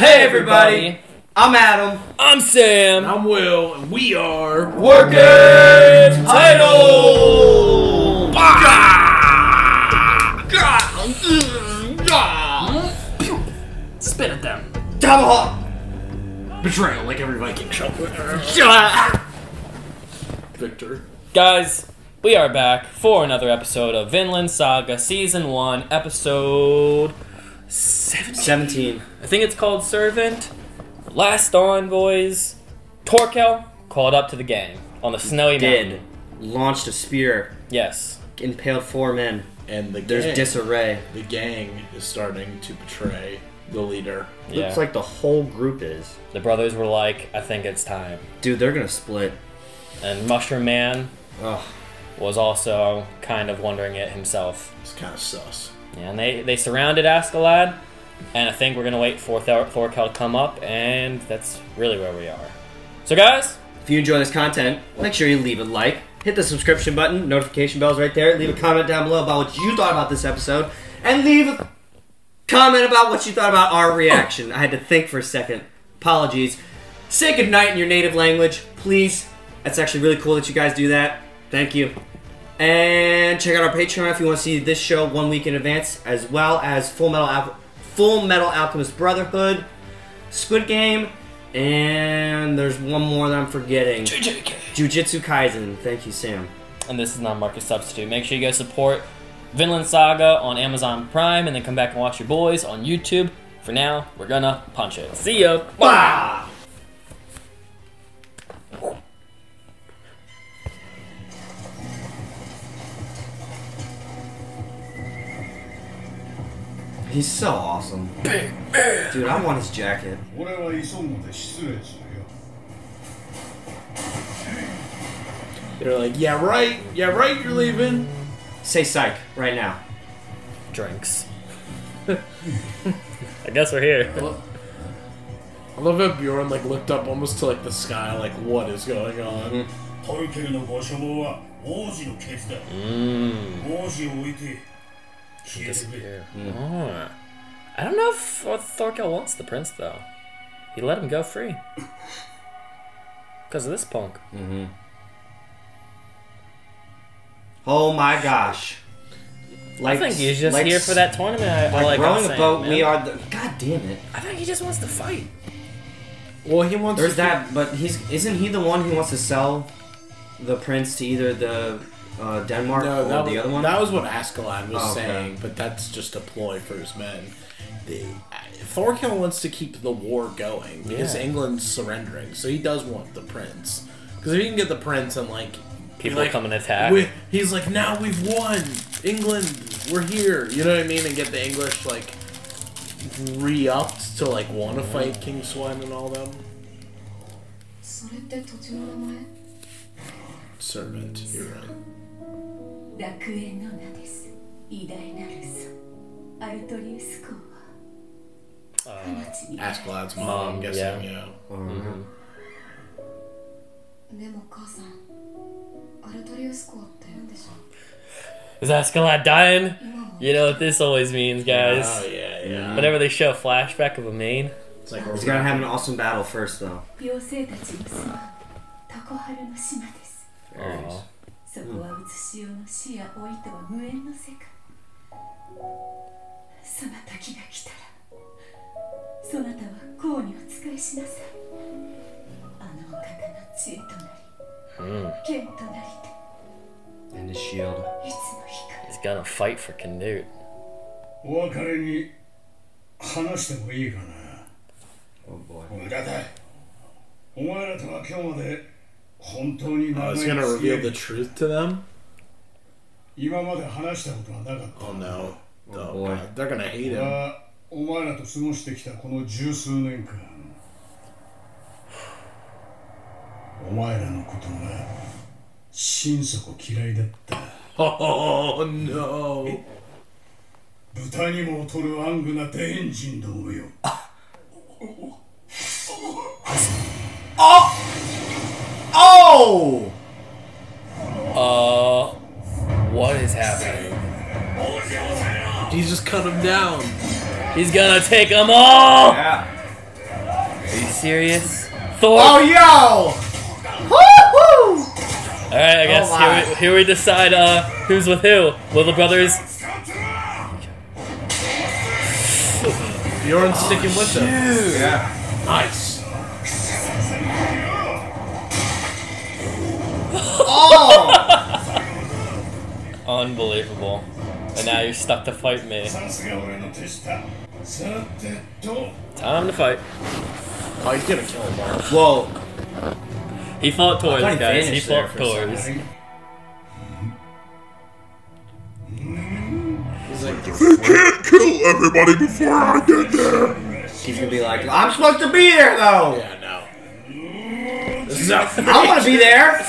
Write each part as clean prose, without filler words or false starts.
Hey everybody, I'm Adam. I'm Sam. I'm Will, and we are Working Title! Spit at them. Tomahawk! Betrayal, like every Viking show. Victor. Guys, we are back for another episode of Vinland Saga Season 1, Episode 17. I think it's called Servant. Last Envoys. Torkel called up to the gang on the snowy mountain. Launched a spear. Yes. Impaled 4 men. And There's disarray. The gang is starting to betray the leader. Yeah. Looks like the whole group is. The brothers were like, I think it's time. Dude, they're gonna split. And Mushroom Man Ugh. was also kind of wondering it himself. It's kind of sus. Yeah, and they surrounded Askeladd, and I think we're going to wait for Thorkel to come up, and that's really where we are. So guys, If you enjoy this content, make sure you leave a like, hit the subscription button, notification bell's right there, leave a comment down below about what you thought about this episode, and leave a comment about what you thought about our reaction. I had to think for a second. Apologies. Say goodnight in your native language, please. That's actually really cool that you guys do that. Thank you. And check out our Patreon if you want to see this show 1 week in advance, as well as Full Metal Alchemist Brotherhood, Squid Game, and there's one more that I'm forgetting. Jujutsu Kaisen. Thank you, Sam. and this is Non-Market Substitute. Make sure you guys support Vinland Saga on Amazon Prime, and then come back and watch your boys on YouTube. For now, we're gonna punch it. See ya! Bah! He's so awesome. Dude, I want his jacket. They're like, yeah, right, you're leaving. Say psych right now. Drinks. I guess we're here. I love how Bjorn like looked up almost to like the sky, like what is going on? Disappear. Oh. I don't know if Thorkel wants the prince, though. He let him go free. Because of this punk. Mm-hmm. Oh my gosh. I think he's just here for that tournament. Like rowing a boat, man. we are the... God damn it. I think he just wants to fight. Well, he wants. There's that, but isn't he the one who wants to sell the prince to either the Denmark No, or the other one? That was what Askeladd was okay. saying, but that's just a ploy for his men. Thorkel wants to keep the war going because England's surrendering, so he does want the prince. Because if he can get the prince and like People come and attack. He's like, now we've won, England, we're here. You know what I mean? And get the English like re-upped to like want to fight King Swen and all them. Servant, you're right. Askeladd's mom, I'm guessing, yeah. Mm-hmm. Is Askeladd dying? You know what this always means, guys. Oh, yeah. Whenever they show a flashback of a main. It's like He's gonna have an awesome battle first, though. Aww. And his shield. He's gonna fight for Canute. Oh boy. Oh, it's gonna reveal the truth to them? Oh no. Oh boy. God. They're gonna hate him. お前らと過ごしてきたこの十数年間、お前らのことが心底嫌いだった。Oh no. 豚にも劣る暗愚なデヘン人どもよ。Oh! What is happening? He's just cut him down. He's gonna take them all! Yeah. serious? Thor! Oh, yo! Woo-hoo! Alright, I guess my. here we decide who's with who. Will the brothers... Bjorn's sticking with them. Yeah. Nice. Oh! Unbelievable. And now you're stuck to fight me. さすが俺の手下さてと Time to fight. Oh, he's gonna kill him all. Whoa. He fought I Thor's, thought he guys. He vanished there fought for a Thor's. second. He's like, They can't kill everybody before I get there. He's gonna be like, I'm supposed to be there, though! yeah, no. This is how I want to be there!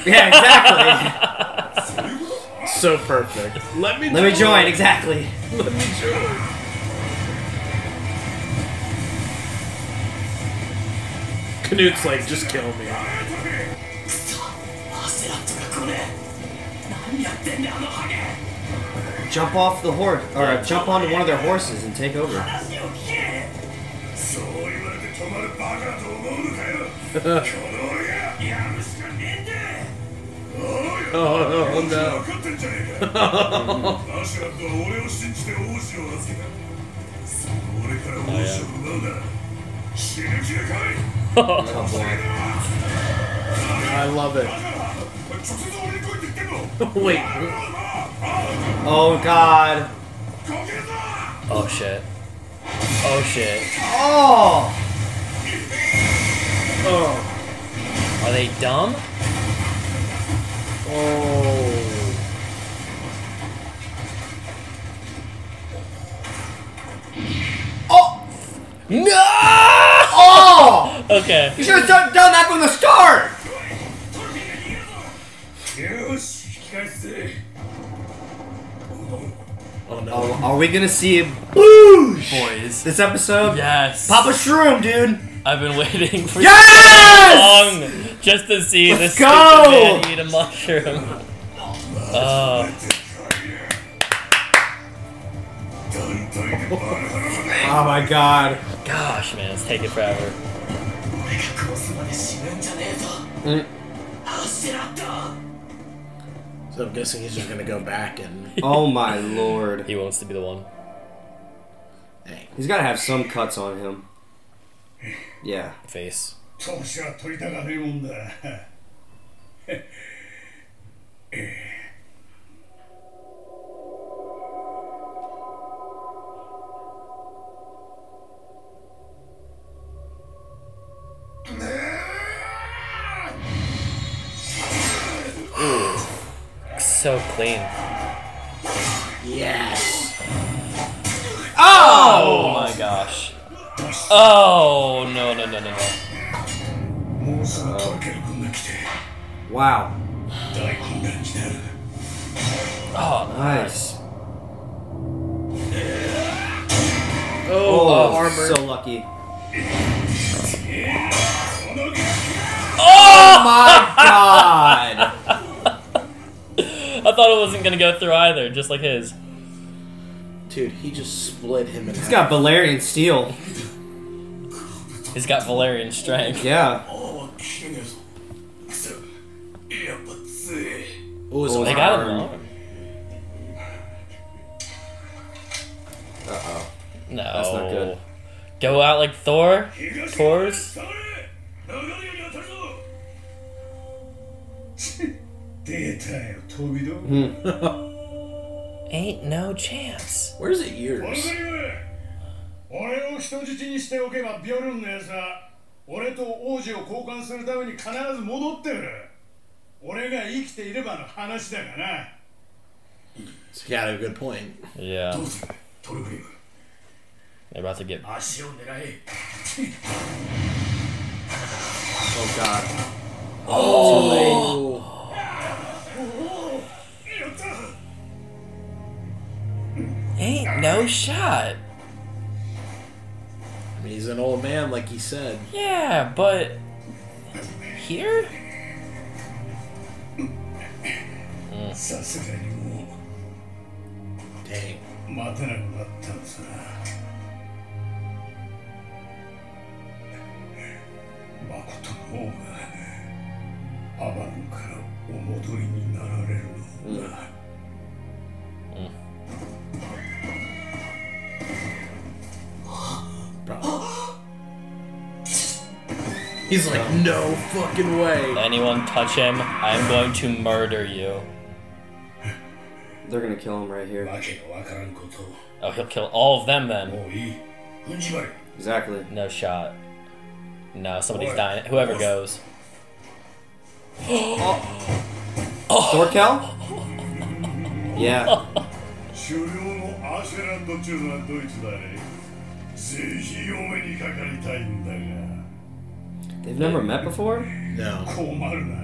Yeah, exactly. so perfect. Let me Join, exactly. Let me join. Knut's like, just kill me. Jump off the horse, or jump onto one of their horses and take over. そう言われて止まるバカだと思うのかよこの俺がやるしかねえんだおい Oh, 分 no. かってんじゃねえかアシュラッドは俺を信じて王子を預けたその俺から王子を奪うなら死ぬ気で来い Oh boy. I love it. 直接俺に来いって言ってんの Wait. Oh god. Oh shit. Oh shit. Oh! Oh. Are they dumb? Oh. Oh! No! Oh! Okay. You should have done that from the start! よし引き返すぜ Oh no. Oh, are we gonna see a boosh Boys. this episode? Yes. Pop a shroom, dude! I've been waiting for Yes! so long just to see Let's this go! stupid man eat a mushroom. Oh my god. Gosh, man, it's taking forever. So I'm guessing he's just gonna go back and. Oh my lord. He wants to be the one. Dang. He's gotta have some cuts on him. Yeah. Face. 投資は取りたがねえもんだSo clean. Yes. Oh my gosh. Oh no no no no no. もうすぐトルケル君が来て Wow. 大混乱になる Oh Nice. Oh, armor. So lucky. この Oh my god! I thought it wasn't gonna go through either, just like his. Dude, he just split him in He's half. got Valerian steel. He's got Valerian strength. Yeah. ああ危険だぞくそやっぱ強え Oh, his Oh, They arm. got him wrong. Uh-oh. No. That's not good. Go out like Thor? 東 Tours? 下がれ流れに当たるぞ出たよ飛び道 Ain't no chance. Where's it この yours? 国は俺を人質にしておけばビョルンのやつは俺と王子を交換するために必ず戻ってくる俺が生きていればの話だがな He's got a good point. Yeah. どうするトルグリム They're about to get. 足を狙え Oh god. Oh. やった Ain't no shot. I mean, he's an old man, like he said. Yeah, but. Here? さすがにも Dang. う待てなくなったんさことの方がアバンからお戻りになられるのだ。He's like, no fucking way. Anyone touch him, I'm going to murder you. They're gonna kill him right here. わけのわからんことを Oh, he'll kill all of them then. もういい。踏んじまれ。 Exactly. No shot. No, somebody's dying. Whoever goes. Thorkel? Yeah. 狩猟のアーシェランド中のはドイツだね。ぜひお目にかかりたいんだが。 They've never met before? No. 困るな。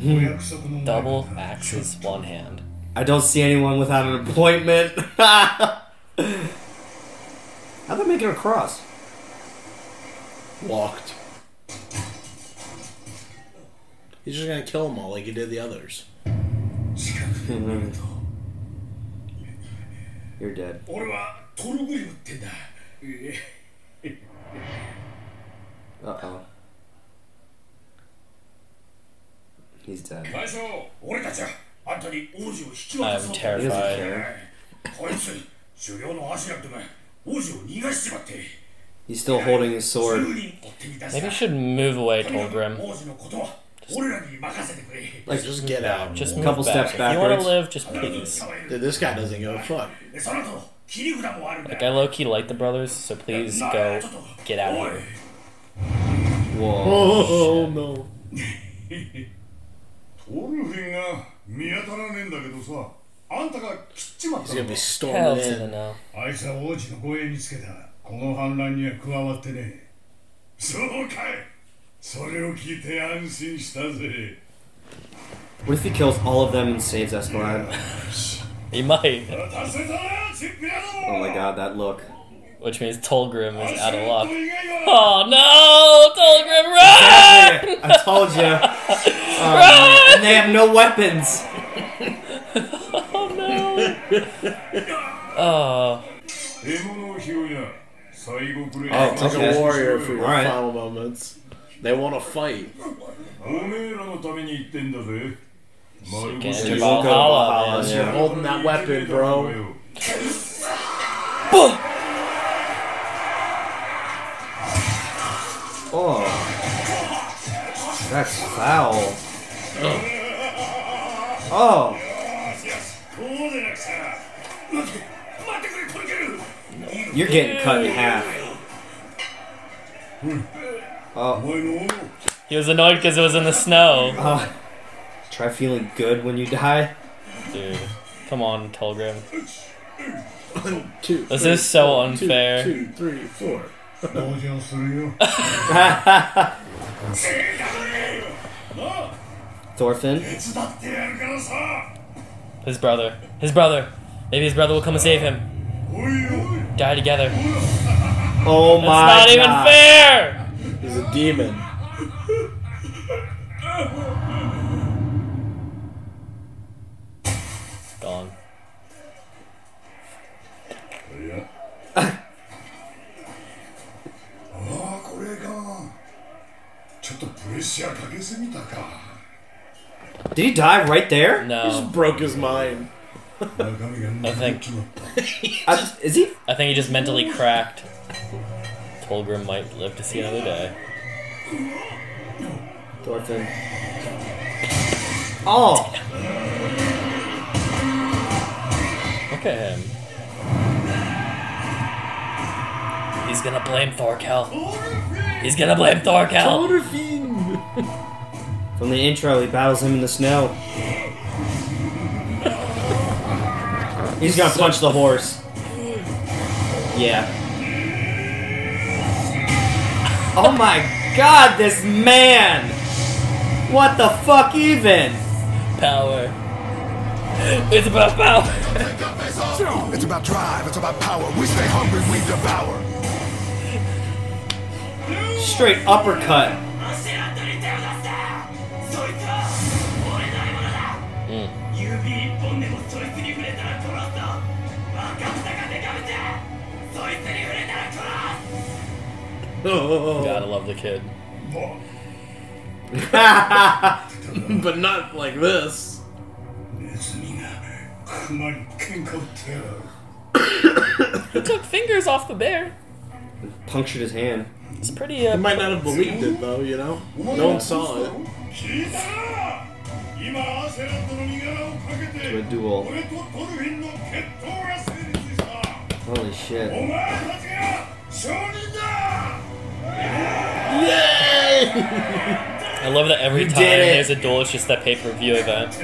お約束の前だ Double axes, one hand. I don't see anyone without an appointment. How'd they make it across? Walked. He's just gonna kill them all like he did the others. 近くに来ると You're dead. 俺はトルグリムってんだ。 Uh-oh. He's dead. 大将、俺たちはあんたに王子を引き渡 I'm そう。 He doesn't terrified. care. こいつ、狩猟のアシュランドが王子を逃がしちまって。 He's still holding his sword. 10人追ってみたさ。 Maybe you should move away, Tolgrim. 王子のことは俺らに任せてくれ。 Like, Just get out. Just A move couple back. steps If you want backwards. to live, just please. Dude, this guy doesn't give a fuck. その後、切り札もあるんだ。 Like, I low-key like the brothers, so please go get out of here. whoa. Oh no. トルフィンが見当たらねえんだけどさ、あんたが切っちまった He's の gonna be 。 storming Hell to the in. no. あいつは王子の護衛につけた。この反乱には加わってね。そうかい。それを聞いて安心したぜ。 What if he kills all of them and saves Escalade? He might, 渡せたな、チッピラども。 Oh my god, that look. which means Tolgrim is out of luck. 以外は Oh no! Tolgrim, run! I told you. And they have no weapons. Oh no! Oh. 獲物を拾いな。最後くれ。 Oh, It's like okay. a warrior for your Alright. final moments. They want to fight. おめえらのために言ってんだぜ。 Can't You enter won't go to Valhalla, Valhalla, man. You're yeah. holding that weapon, bro. Oh. That's foul. Oh. こうでなくさ。待ってくれ、トルケル。 You're getting cut in half. お Oh. 前の He was annoyed because it was in the snow. Try feeling good when you die. Dude, come on, Tolgrim. 1, 2. This 3, is so 4, unfair. 2, 3, 4. 同情するよ。 Thorfinn. 手伝ってやるからさ。 His brother. His brother. Maybe his brother will come and save him. おいおい。 Die together. Oh That's my not even god. fair! He's a demon. Gone. いや。ああ、これか。ちょっとプレッシャーかけすぎたか。 Did he die right there? No. Broke his mind. 中身がなくなっちまった。 Is he? I think he just mentally cracked. Tolgrim might live to see another day. Thorfinn. Oh. Look at him. He's gonna blame Thorkel. He's gonna blame Thorkel. From the intro, he battles him in the snow. He's gonna punch the horse. Yeah. Oh my god, this man! What the fuck even? Power. It's about power. It's about drive, it's about power. We stay hungry, we devour. Straight uppercut. Gotta love the kid. But not like this. ネズミが熊に喧嘩売ってやがる He took fingers off the bear. Punctured his hand. It's pretty. He might not have believed it though, you know? No one saw it. 聞いたな今アセラットの身柄をかけ To て a duel. 俺とトルフィンの決闘が成立した Holy shit. お前たちが証人だ I love that every You time did it. there's a duel, it's just that pay-per-view event.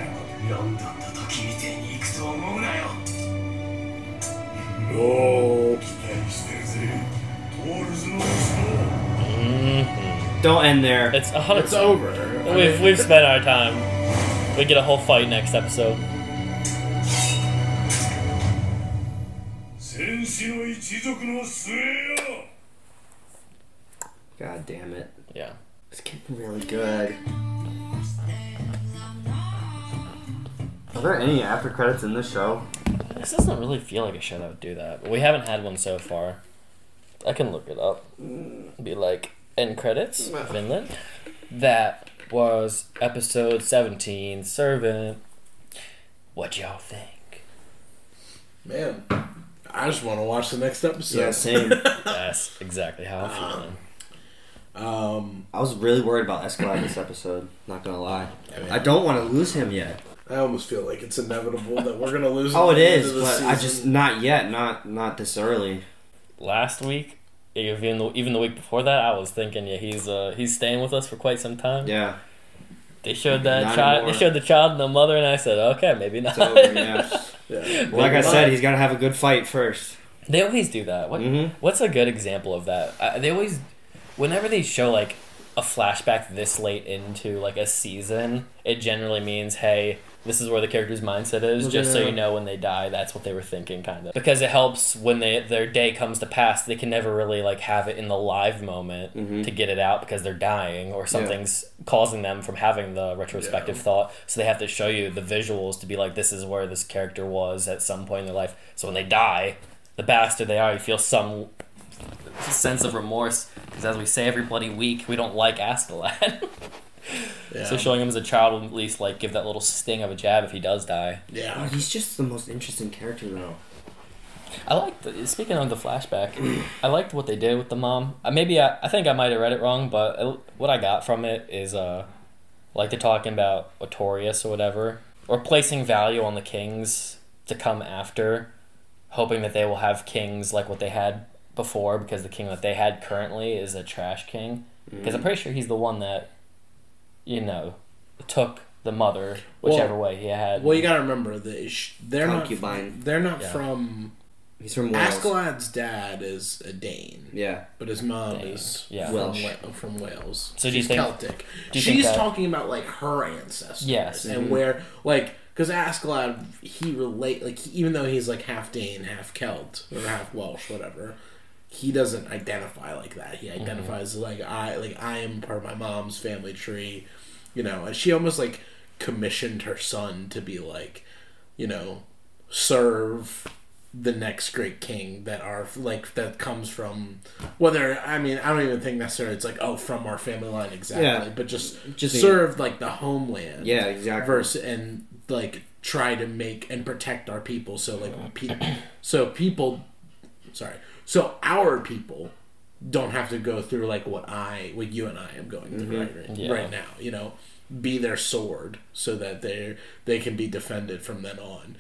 ロンドンの時みてえに行くと思うなよ Oh. 期待してるぜトールズの死 Don't end there. It's 100%. It's over. We've spent our time. We get a whole fight next episode. 戦士の一族の末よ God damn it. Yeah. It's getting really good. Are there any after credits in this show? This doesn't really feel like a show that would do that, but we haven't had one so far. I can look it up. Be like, end credits, Finland. That was episode 17, Servant. What y'all think? Man, I just want to watch the next episode. Yeah, same. That's exactly how I'm feeling. I was really worried about Escalade this episode. Not gonna lie. mean- I don't want to lose him yet. I almost feel like it's inevitable that we're gonna lose. Oh, him it at the end is, of the but I season. just not yet. Not this early. Last week, even the week before that, I was thinking, yeah, he's staying with us for quite some time. Yeah, They showed that Not child. anymore. They showed the child and the mother, and I said, okay, maybe not. it's over. Yeah. Yeah. Well, like I said, he's got to have a good fight first. They always do that. What's a good example of that? They always, whenever they show like a flashback this late into like a season, it generally means, hey, this is where the character's mindset is, just so you know when they die, that's what they were thinking, kind of. Because it helps when their day comes to pass, they can never really like have it in the live moment to get it out because they're dying or something's causing them from having the retrospective thought. So they have to show you the visuals to be like, this is where this character was at some point in their life. So when they die, the bastard they are, you feel some sense of remorse. Because as we say every bloody week, we don't like Askeladd. Yeah. So showing him as a child will at least like give that little sting of a jab if he does die. Yeah. He's just the most interesting character, though. I liked speaking of the flashback, I liked what they did with the mom. I think I might have read it wrong, but what I got from it is like they're talking about Otorius or whatever, or placing value on the kings to come after, hoping that they will have kings like what they had before, because the king that they had currently is a trash king. Because I'm pretty sure he's the one that, took the mother whichever way he had. Well, you gotta remember they're Concubine. not Yeah. from. He's from Wales. Askeladd's dad is a Dane, Yeah. but his mom Dane. is Yeah. from Wales. So do you She's think- Celtic. do you think She's that- talking about like her ancestors, Yes. and where like because Askeladd even though he's like half Dane, half Celt or half Welsh, whatever. He doesn't identify like that. He identifies I am part of my mom's family tree, and she almost like commissioned her son to be like, serve the next great king that comes from I don't even think necessarily it's like from our family line exactly, Yeah. but just Just serve like the homeland. Yeah, exactly. Versus and like try to make and protect our people so like so our people don't have to go through like what you and I am going through right now, be their sword so that they can be defended from then on.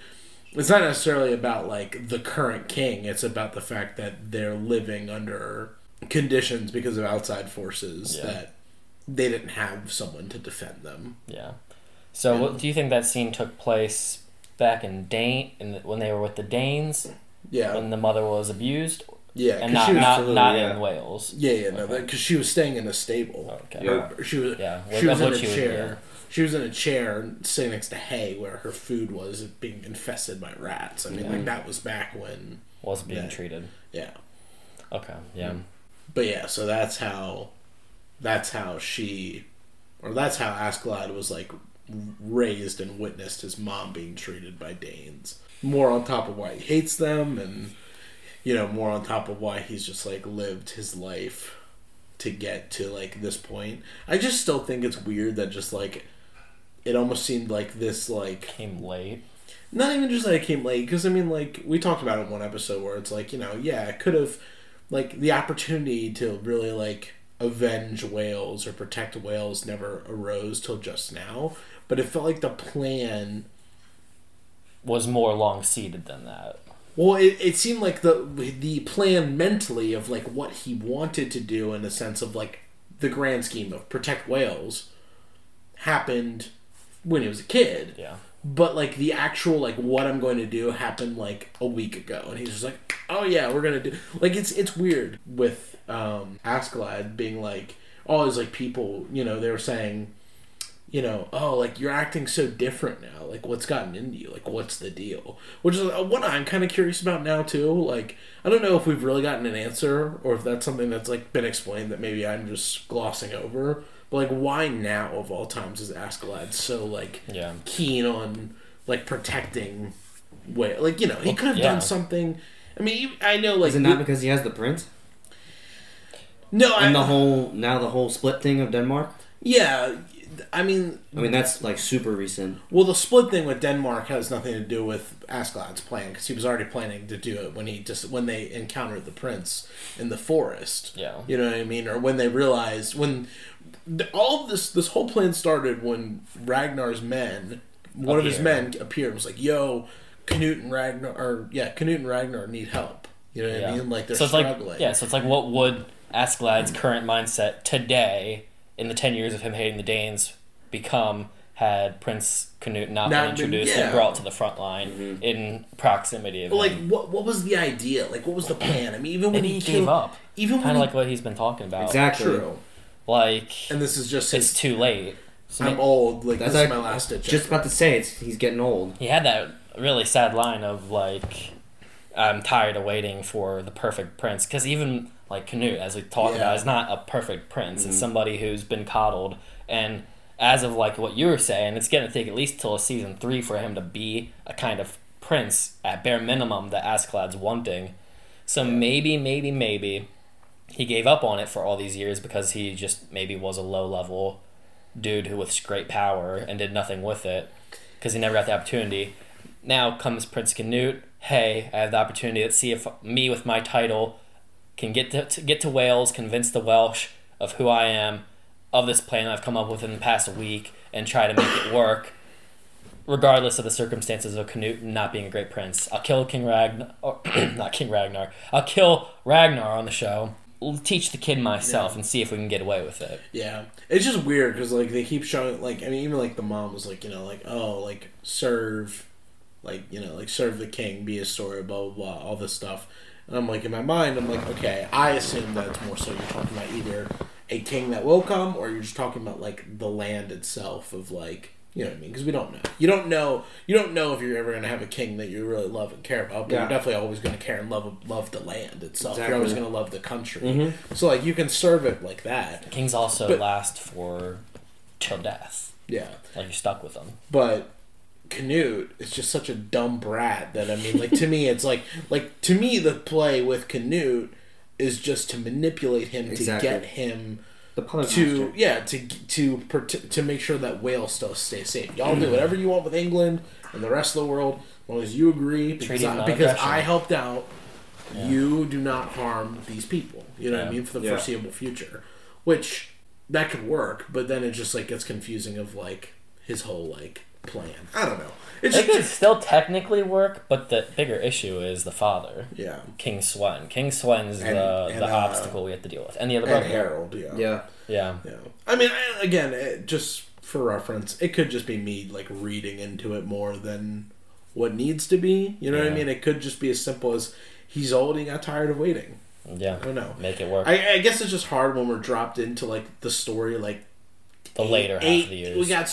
It's not necessarily about like the current king, it's about the fact that they're living under conditions because of outside forces that they didn't have someone to defend them. Yeah. So what do you think that scene took place back in when they were with the Danes? Yeah. When the mother was abused? Yeah, And 'cause not she was not, absolutely, not yeah. in Wales. no, because she was staying in a stable. Okay. Yeah. She was Yeah, she was that's in what a she was- chair. yeah. She was in a chair sitting next to hay where her food was being infested by rats. I mean, like that was back when. Was being treated. Yeah, Okay. Yeah. but yeah, so that's how Askeladd was like raised and witnessed his mom being treated by Danes. More on top of why he hates them, and more on top of why he's just like lived his life to get to like this point. I just still think it's weird that just like it almost seemed like this like came late. Not even just that it came late, because I mean, like we talked about it in one episode where it's like, you know, yeah, it could have like the opportunity to really like avenge Wales or protect Wales never arose till just now, but it felt like the plan was more long-seated than that. Well, it seemed like the plan mentally of like what he wanted to do in a sense of like the grand scheme of protect Wales happened when he was a kid. Yeah. But like the actual like what I'm going to do happened like a week ago, and he's just like, oh yeah, we're gonna do like it's weird with Askeladd being like all these like people, you know, they were saying, you know, oh, like, you're acting so different now. Like, what's gotten into you? Like, what's the deal? Which is what I'm kind of curious about now, too. Like, I don't know if we've really gotten an answer or if that's something that's, like, been explained that maybe I'm just glossing over. But, like, why now, of all times, is Askeladd so, like, keen on, like, protecting Wales? Like, you know, he could have done something. I mean, I know, like... Is it not because he has the prince? No, and the whole split thing of Denmark? Yeah, I mean, that's like super recent. Well, the split thing with Denmark has nothing to do with Askeladd's plan, because he was already planning to do it when they encountered the prince in the forest. Yeah, you know what I mean, or when they realized all of this whole plan started when Ragnar's men, one of his men appeared and was like, "Yo, Canute and Ragnar need help." You know what I mean? Like they're struggling. So it's like, what would Askeladd's current mindset today, in the 10 years of him hating the Danes, become had Prince Canute not been introduced and brought to the front line in proximity of him? Like, what was the idea? Like, what was the plan? I mean, even when he gave up. Even kind of like what he's been talking about. Exactly. True. Like, and this is just it's too late. So I'm old. Like, this is my last ditch. Just about to say, he's getting old. He had that really sad line of, like, I'm tired of waiting for the perfect prince. Because even, like, Canute, as we talked about, is not a perfect prince. It's somebody who's been coddled. And as of, like, what you were saying, it's going to take at least till season 3 for him to be a kind of prince, at bare minimum, that Askeladd's wanting. So maybe he gave up on it for all these years because he just maybe was a low-level dude who with great power and did nothing with it because he never got the opportunity. Now comes Prince Canute. Hey, I have the opportunity. Let's see if me with my title can get to Wales, convince the Welsh of who I am, of this plan I've come up with in the past week, and try to make it work, regardless of the circumstances of Canute not being a great prince. I'll kill King Ragnar, not King Ragnar. I'll kill Ragnar on the show. We'll teach the kid myself and see if we can get away with it. Yeah, it's just weird because like they keep showing, like, I mean, even like the mom was like, you know, like, oh, like serve. Like, you know, like, serve the king, be a story, blah, blah, blah, all this stuff. And I'm like, in my mind, I'm like, okay, I assume that it's more so you're talking about either a king that will come, or you're just talking about, like, the land itself of, like, you know what I mean? Because we don't know. You don't know if you're ever going to have a king that you really love and care about, but you're definitely always going to care and love the land itself. Exactly. You're always going to love the country. So, like, you can serve it like that. Kings also last till death. Yeah. Like, you're stuck with them. But Canute is just such a dumb brat that, I mean, like, to me, it's like to me, the play with Canute is just to manipulate him to get him to make sure that Wales still stays safe. Y'all do whatever you want with England and the rest of the world, as long as you agree, because I helped out. Yeah. You do not harm these people. You know what I mean, for the foreseeable future, which that could work, but then it just like gets confusing of like his whole like plan. I don't know. It could still technically work, but the bigger issue is the father. Yeah. King Swen. King Swen's the obstacle we have to deal with. And the other brother. Harold, Yeah. I mean, again, just for reference, it could just be me like reading into it more than what needs to be. You know what I mean? It could just be as simple as he's old and he got tired of waiting. Yeah. I don't know. Make it work. I guess it's just hard when we're dropped into like the story like the later half of the years. We got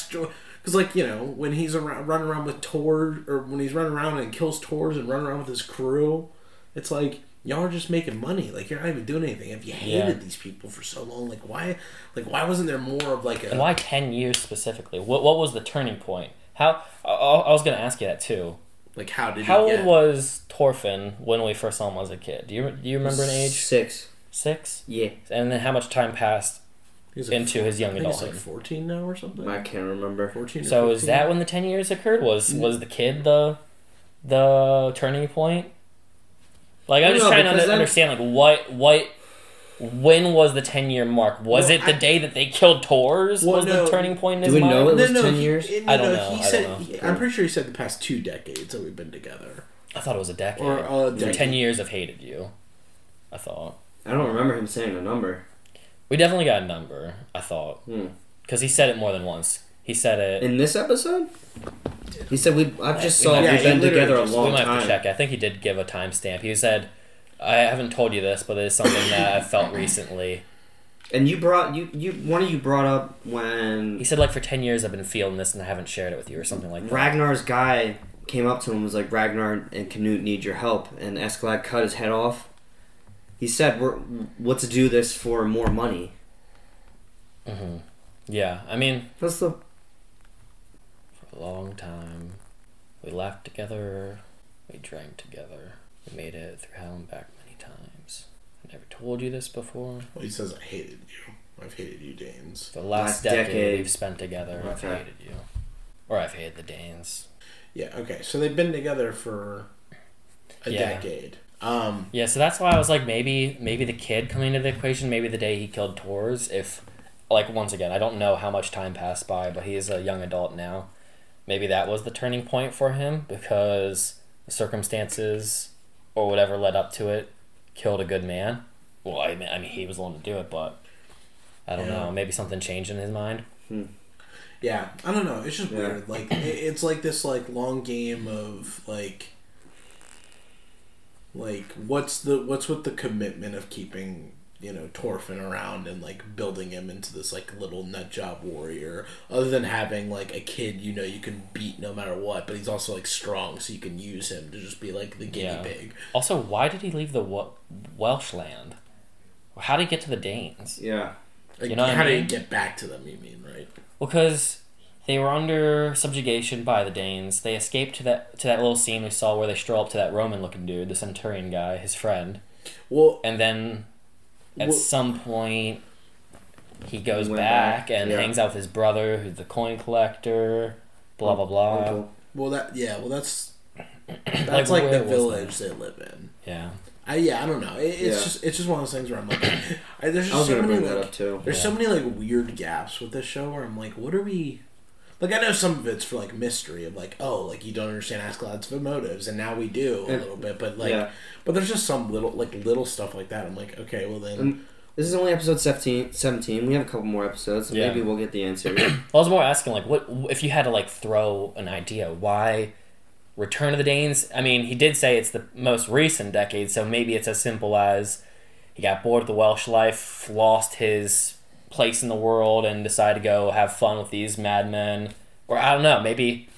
because, like, you know, when he's running around with Tor, or when he's running around and kills Tors and running around with his crew, it's like, y'all are just making money. Like, you're not even doing anything. If you hated these people for so long, like, why wasn't there more of, like, a... And why 10 years specifically? What was the turning point? I was going to ask you that, too. Like, how old was Thorfinn when we first saw him as a kid? Do you remember an age? 6. 6? Yeah. And then how much time passed He's into his young I think he's adulthood? like 14 now or something. I can't remember. 14 or So 15? is that when the 10 years occurred? Was the kid the turning point? Like, I'm I don't just know, trying to because understand, like, when was the 10-year mark? Was Well, it the day that they killed Tors? Well, was no. the turning point in Do his we know mind? it was 10 years? I don't know. He I said, don't know. I'm pretty sure he said the past 2 decades that we've been together. I thought it was a decade. Or a For decade. 10 years of hated you. I thought. I don't remember him saying a number. We definitely got a number, I thought. Hmm. Because he said it more than once. He said it... In this episode? He said I've just we saw might- we've yeah, been he together a literally just- long we might have time. to check. I think he did give a timestamp. He said, I haven't told you this, but it is something that I felt recently. And you brought one of you brought up when He said, like, for 10 years I've been feeling this and I haven't shared it with you or something like that. Ragnar's guy came up to him and was like, Ragnar and Canute need your help, and Escalade cut his head off. He said, let's do this for more money. Mm-hmm. Yeah, I mean, That's the... for a long time, we laughed together, we drank together, we made it through hell and back many times. I never told you this before. Well, he says, I hated you. I've hated you, Danes. The last Last decade, decade. we've spent together, I've Okay. hated you. Or I've hated the Danes. Yeah, okay. So they've been together for a Yeah. decade. Yeah, so that's why I was like, maybe the kid coming into the equation, maybe the day he killed Tors, if, like, once again, I don't know how much time passed by, but he is a young adult now. Maybe that was the turning point for him, because the circumstances, or whatever led up to it, killed a good man. Well, I mean, he was the one to do it, but I don't know. Maybe something changed in his mind. Yeah, I don't know. It's just Yeah. weird. Like, it's like this, like, long game of, like, what's with the commitment of keeping, you know, Torfin around and, like, building him into this, like, little nut job warrior, other than having, like, a kid, you know, you can beat no matter what, but he's also, like, strong, so you can use him to just be, like, the guinea pig. Also, why did he leave the Welsh land? How did he get to the Danes? Yeah. Like, You know what I how did he mean? get back to them, you mean, right? Well, because they were under subjugation by the Danes. They escaped to that little scene we saw where they stroll up to that Roman-looking dude, the Centurion guy, his friend. Well, And then at Well- some point, he goes Went back back, and yeah. hangs out with his brother, who's the coin collector, blah, blah, blah. Uncle. that's Like, like where the was village they live in. Yeah. I don't know. It's just one of those things where I'm like, there's just I was so gonna many bring that like, up too. there's so many like weird gaps with this show where I'm like, what are we? Like, I know some of it's for like mystery of like, oh, like you don't understand Askeladd's motives, and now we do a little bit, but like, Yeah. but there's just some little stuff like that. I'm like, okay, well then, This is only episode 17. We have a couple more episodes, so Yeah. maybe we'll get the answer. I was more asking, like, what if you had to, like, throw an idea? Why Return of the Danes? I mean, he did say it's the most recent decade, so maybe it's as simple as he got bored of the Welsh life, lost his place in the world, and decided to go have fun with these madmen. Or, I don't know, maybe,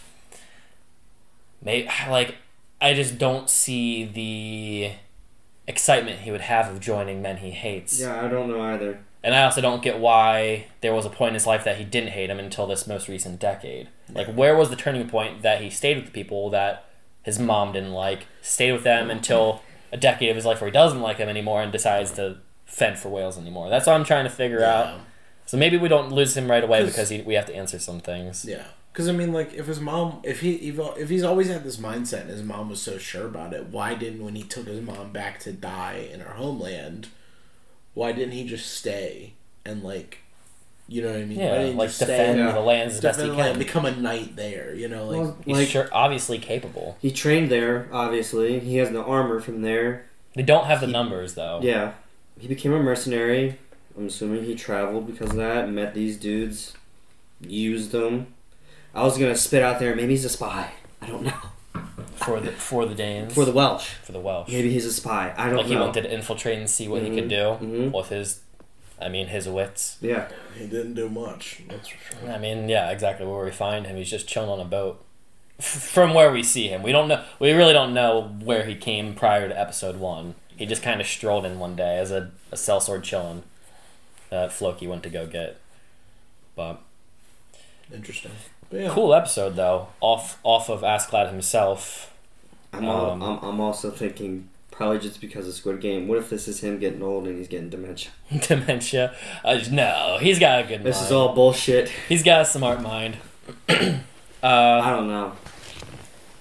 like, I just don't see the excitement he would have of joining men he hates. Yeah, I don't know either. And I also don't get why there was a point in his life that he didn't hate him until this most recent decade. Like, where was the turning point that he stayed with the people that his mom didn't like, stayed with them until a decade of his life where he doesn't like them anymore and decides to fend for Wales anymore? That's what I'm trying to figure out. So maybe we don't lose him right away because we have to answer some things. yeah. Because I mean, like, if his mom, if he's always had this mindset and his mom was so sure about it, why didn't, when he took his mom back to die in her homeland, why didn't he just stay and, like, you know what I mean? Why Yeah, didn't he like just defend stay, the lands as best he defend the land, can. become a knight there, you know, like, Well, He's like, sure, obviously capable. he trained there, obviously. He has the armor from there. They don't have the numbers, though. Yeah. He became a mercenary. I'm assuming he traveled because of that, met these dudes, used them. I was gonna spit out there, maybe he's a spy. I don't know. For the Danes. For the Welsh. For the Welsh. Maybe he's a spy. I don't Like, he know. wanted to infiltrate and see what he could do mhm. with his wits. Yeah. he didn't do much, that's for sure. I mean, yeah, exactly. Where we find him, he's just chilling on a boat. From where we see him, we really don't know where he came prior to episode 1. He just kind of strolled in one day as a sellsword chillin' that Floki went to go get. But Interesting. But yeah. cool episode though. Off of Askeladd himself. I'm also thinking Probably just because of Squid Game. What if this is him getting old and he's getting dementia? Dementia? No, he's got a good mind. This is all bullshit. He's got a smart mind. I don't know.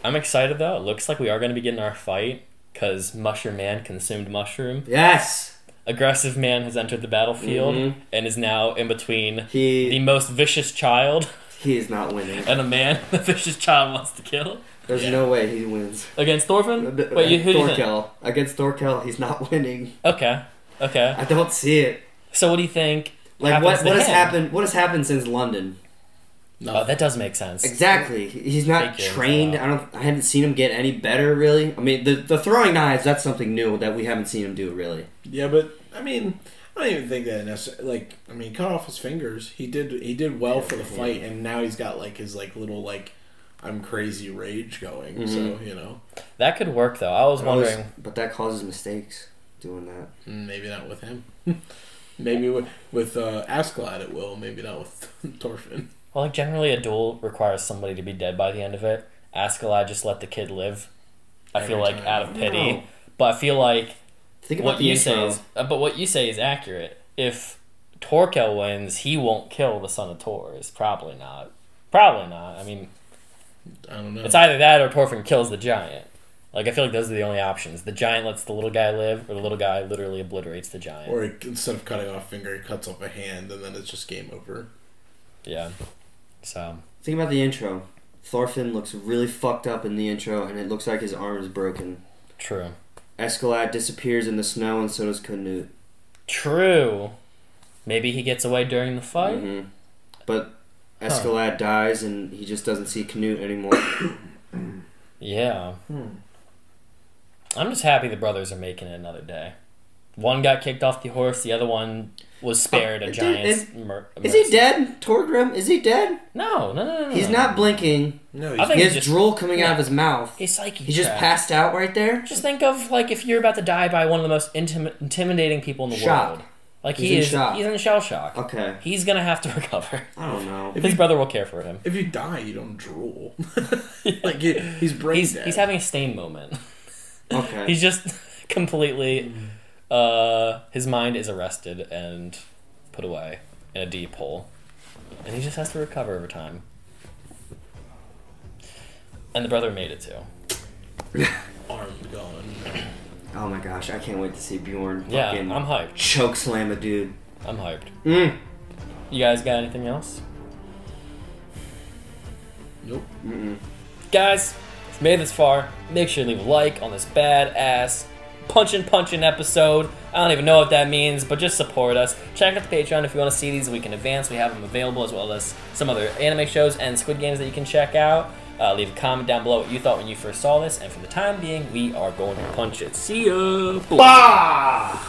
I'm excited though. It looks like we are going to be getting our fight because Mushroom Man consumed mushroom. Yes! Aggressive Man has entered the battlefield and is now in between the most vicious child. He is not winning. And a man the vicious child wants to kill. There's no way he wins. Against Thorfinn? Wait, who do you think? Thorkel. Against Thorkel, he's not winning. Okay. I don't see it. So what do you think? Like what has happened? What has happened since London? Oh, that does make sense. Exactly. He's not trained. I haven't seen him get any better, really. I mean, the throwing knives, that's something new that we haven't seen him do, really. Yeah, but I mean, I don't even think that necessarily. Like, I mean, he cut off his fingers. He did well for the fight, and now he's got like his like little like I'm crazy rage going. So that could work though. I was wondering, but that causes mistakes doing that. Maybe not with him. Maybe with Askeladd it will. Maybe not with Thorfinn. Well, like generally a duel requires somebody to be dead by the end of it. Askeladd just let the kid live. I feel like out of pity, but I feel like what you say is accurate. If Torkel wins, he won't kill the son of Tor. Probably not. I mean, I don't know. It's either that or Thorfinn kills the giant. Like, I feel like those are the only options. The giant lets the little guy live, or the little guy literally obliterates the giant. Or instead of cutting off a finger, he cuts off a hand, and then it's just game over. Yeah. So. Think about the intro. Thorfinn looks really fucked up in the intro, and it looks like his arm is broken. True. Askeladd disappears in the snow, and so does Canute. True. Maybe he gets away during the fight? But Askeladd dies, and he just doesn't see Canute anymore. Yeah. I'm just happy the brothers are making it another day. One got kicked off the horse, the other one was spared a giant's Is he dead? Torgrim? Is he dead? No. He's not blinking. No, he has drool coming out of his mouth. He's psychic. He just passed out right there? Just think of, like, if you're about to die by one of the most intimidating people in the world. Like, he's in shell shock. Okay. He's gonna have to recover. I don't know. His brother will care for him. If you die, you don't drool. Like, he's brain dead. He's having a stain moment. Okay. He's just completely... his mind is arrested and put away in a deep hole. And he just has to recover over time. And the brother made it too. Arm gone. Oh my gosh, I can't wait to see Bjorn. Yeah, I'm hyped. Choke slam a dude. I'm hyped. You guys got anything else? Nope. Guys, if you made it this far, make sure to leave a like on this badass punchin' episode. I don't even know what that means, but just support us. Check out the Patreon if you want to see these a week in advance. We have them available, as well as some other anime shows and Squid Games that you can check out. Leave a comment down below what you thought when you first saw this, and for the time being, we are going to punch it. See ya! Bah!